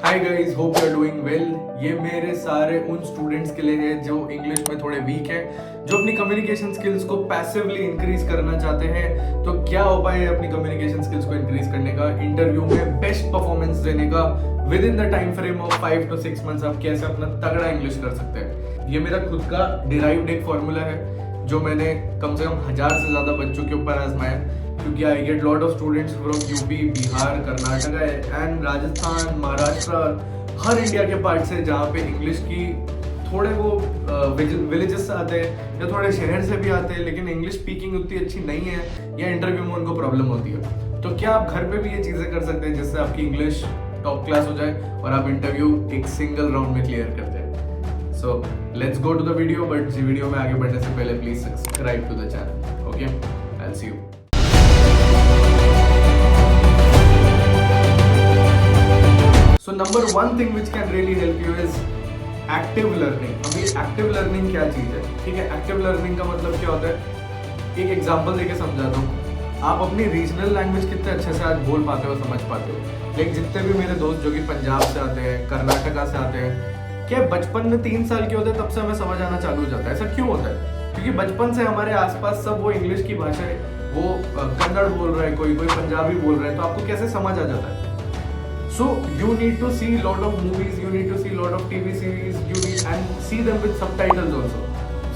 Hi guys, hope you are doing well. ये मेरे सारे उन स्टूडेंट्स के लिए है जो इंग्लिश में थोड़े वीक है, जो अपनी कम्युनिकेशन स्किल्स को पैसिवली इंक्रीज करना चाहते हैं। तो क्या उपाय है अपनी कम्युनिकेशन स्किल्स को इंक्रीज करने का, इंटरव्यू में बेस्ट परफॉर्मेंस देने का with in the time frame of 5 to 6 months आप कैसे अपना तगड़ा इंग्लिश कर सकते हैं। ये मेरा खुद का डिराइव्ड एक फॉर्मूला है जो मैंने कम से कम 1000 से ज्यादा बच्चों के ऊपर आजमाया, क्योंकि I get lot of students from UP, Bihar, Karnataka and Rajasthan, Maharashtra, her India के पार्ट से जहाँ पे इंग्लिश की थोड़े वो विलेजेस से आते हैं या थोड़े शहर से भी आते हैं, लेकिन इंग्लिश स्पीकिंग उतनी अच्छी नहीं है या इंटरव्यू में उनको प्रॉब्लम होती है। तो क्या आप घर पे भी ये चीज़ें कर सकते हैं जिससे आपकी इंग्लिश टॉप क्लास हो जाए और आप इंटरव्यू एक सिंगल राउंड में क्लियर कर जाए। So let's go to the video, but video में आगे बढ़ने से पहले please subscribe to the channel. Okay, I will see you. So number one thing which can really help you is active learning। अभी active learning क्या चीज है, ठीक है। एक्टिव लर्निंग का मतलब क्या होता है, एक एग्जांपल देके समझाता हूँ। आप अपनी रीजनल लैंग्वेज कितने अच्छे से आज बोल पाते हो, समझ पाते हो। लेकिन जितने भी मेरे दोस्त जो कि पंजाब से आते हैं, कर्नाटका से आते हैं, क्या बचपन में 3 साल के होते हैं तब से हमें समझ आना चालू हो जाता है। ऐसा क्यों होता है? क्योंकि बचपन से हमारे आसपास सब वो इंग्लिश की भाषा है, वो कन्नड़ बोल रहा है, कोई पंजाबी बोल रहा है, तो आपको कैसे समझ आ जाता है। So you need to see lot of movies, you need to see lot of TV series, you need and see them with subtitles also,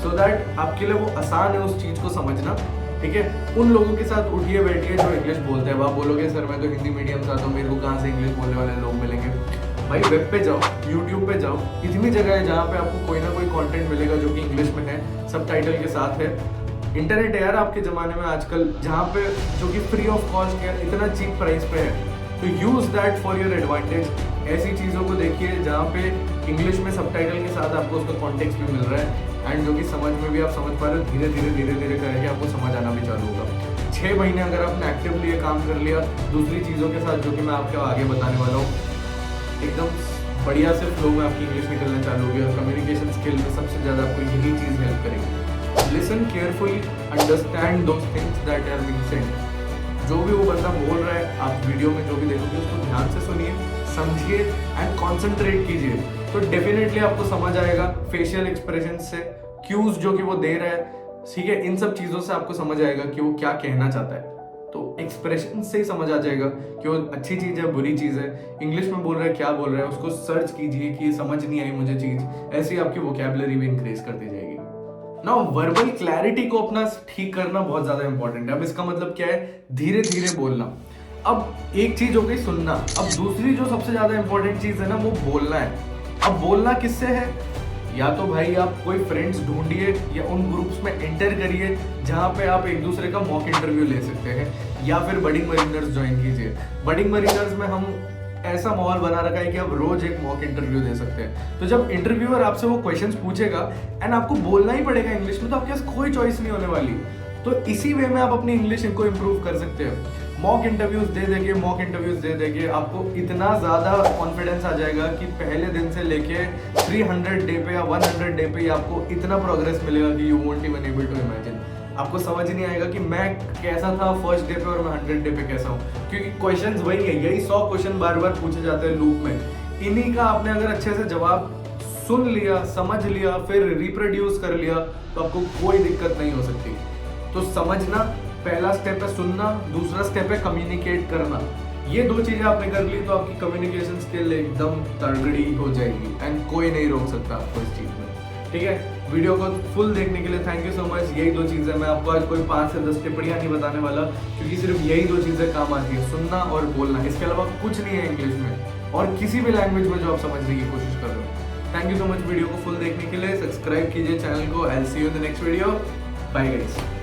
so that आपके लिए वो आसान है उस चीज को समझना, ठीक है। उन लोगों के साथ उठिए बैठिए जो इंग्लिश बोलते हैं। आप बोलोगे सर मैं तो हिंदी मीडियम से आता हूँ, मेरे को कहाँ से इंग्लिश बोलने वाले लोग मिलेंगे। भाई वेब पे जाओ, यूट्यूब पे जाओ, इतनी जगह है जहाँ पे आपको कोई ना कोई कंटेंट मिलेगा जो कि इंग्लिश में है, सबटाइटल के साथ है। इंटरनेट है यार आपके ज़माने में आजकल, जहाँ पे जो कि फ्री ऑफ कॉस्ट है, इतना चीप प्राइस पे है। तो use that for your advantage. ऐसी चीज़ों को देखिए जहाँ पे इंग्लिश में सबटाइटल के साथ आपको उसका कॉन्टेक्स्ट भी मिल रहा है एंड जो कि समझ में भी आप समझ पा रहे हो। धीरे धीरे करके आपको समझ आना भी चालू होगा। 6 महीने अगर आपने एक्टिवली ये काम कर लिया दूसरी चीज़ों के साथ जो कि मैं आपको आगे बताने वाला हूँ, एकदम बढ़िया से फ्लो में आपकी इंग्लिश निकलना चालू होगी। और कम्युनिकेशन स्किल में सबसे ज़्यादा आपको यही चीज़ हेल्प करेगी। Listen carefully, understand those things that are being said. जो भी वो बंदा बोल रहा है, आप वीडियो में जो भी देखोगे उसको ध्यान से सुनिए, समझिए एंड कॉन्सेंट्रेट कीजिए, तो डेफिनेटली आपको समझ आएगा। फेशियल एक्सप्रेशन से, क्यूज जो कि वो दे रहा है, ठीक है, इन सब चीज़ों से आपको समझ आएगा कि वो क्या कहना चाहता है। तो एक्सप्रेशन से ही समझ आ जाएगा कि वो अच्छी चीज़ है, बुरी चीज़ है, इंग्लिश में बोल रहा है, क्या बोल रहा है। उसको सर्च कीजिए कि समझ नहीं आई मुझे चीज़, ऐसी आपकी वोकैबुलरी भी इंक्रीज करती जाएगी। नाउ वर्बल क्लैरिटी को अपना ठीक करना बहुत ज्यादा इंपॉर्टेंट है। अब इसका मतलब क्या है, धीरे धीरे बोलना। अब एक चीज हो गई सुनना, अब दूसरी जो सबसे ज्यादा इंपॉर्टेंट चीज है ना, वो बोलना है। अब बोलना किससे है, या तो भाई आप कोई फ्रेंड्स ढूंढिए या उन ग्रुप्स में एंटर करिए जहाँ पे आप एक दूसरे का मॉक इंटरव्यू ले सकते हैं, या फिर बडिंग मरीनर्स ज्वाइन कीजिए। बडिंग मरीनर्स में हम ऐसा माहौल बना रखा है कि आप रोज एक मॉक इंटरव्यू दे सकते हैं। तो जब इंटरव्यूअर आपसे वो क्वेश्चंस पूछेगा एंड आपको बोलना ही पड़ेगा इंग्लिश में, तो आपके पास कोई चॉइस नहीं होने वाली। तो इसी वे में आप अपनी इंग्लिश को इम्प्रूव कर सकते हो। मॉक इंटरव्यूज दे देंगे आपको इतना ज़्यादा कॉन्फिडेंस आ जाएगा कि पहले दिन से लेके 300 डे पे या 100 डे पे आपको इतना प्रोग्रेस मिलेगा कि you won't even able to imagine. आपको समझ नहीं आएगा कि मैं कैसा था फर्स्ट डे पे और मैं 100 डे पे कैसा हूँ, क्योंकि क्वेश्चंस वही है, यही 100 क्वेश्चन बार बार पूछे जाते हैं लूप में। इन्हीं का आपने अगर अच्छे से जवाब सुन लिया, समझ लिया, फिर रिप्रोड्यूस कर लिया, तो आपको कोई दिक्कत नहीं हो सकती। तो समझना पहला स्टेप है, सुनना दूसरा स्टेप है कम्युनिकेट करना। ये 2 चीजें आपने कर ली तो आपकी कम्युनिकेशन स्किल एकदम तगड़ी हो जाएगी एंड कोई नहीं रोक सकता आपको इस चीज में, ठीक है। वीडियो को फुल देखने के लिए थैंक यू सो मच। यही 2 चीज़ें, मैं आपको आज कोई 5 से 10 टिप्पणियाँ नहीं बताने वाला, क्योंकि सिर्फ यही 2 चीज़ें काम आती है, सुनना और बोलना। इसके अलावा कुछ नहीं है इंग्लिश में और किसी भी लैंग्वेज में जो आप समझने की कोशिश कर रहे हो। Thank you so much video को फुल देखने के लिए। सब्सक्राइब कीजिए चैनल को। I will see you in the next video. Bye guys.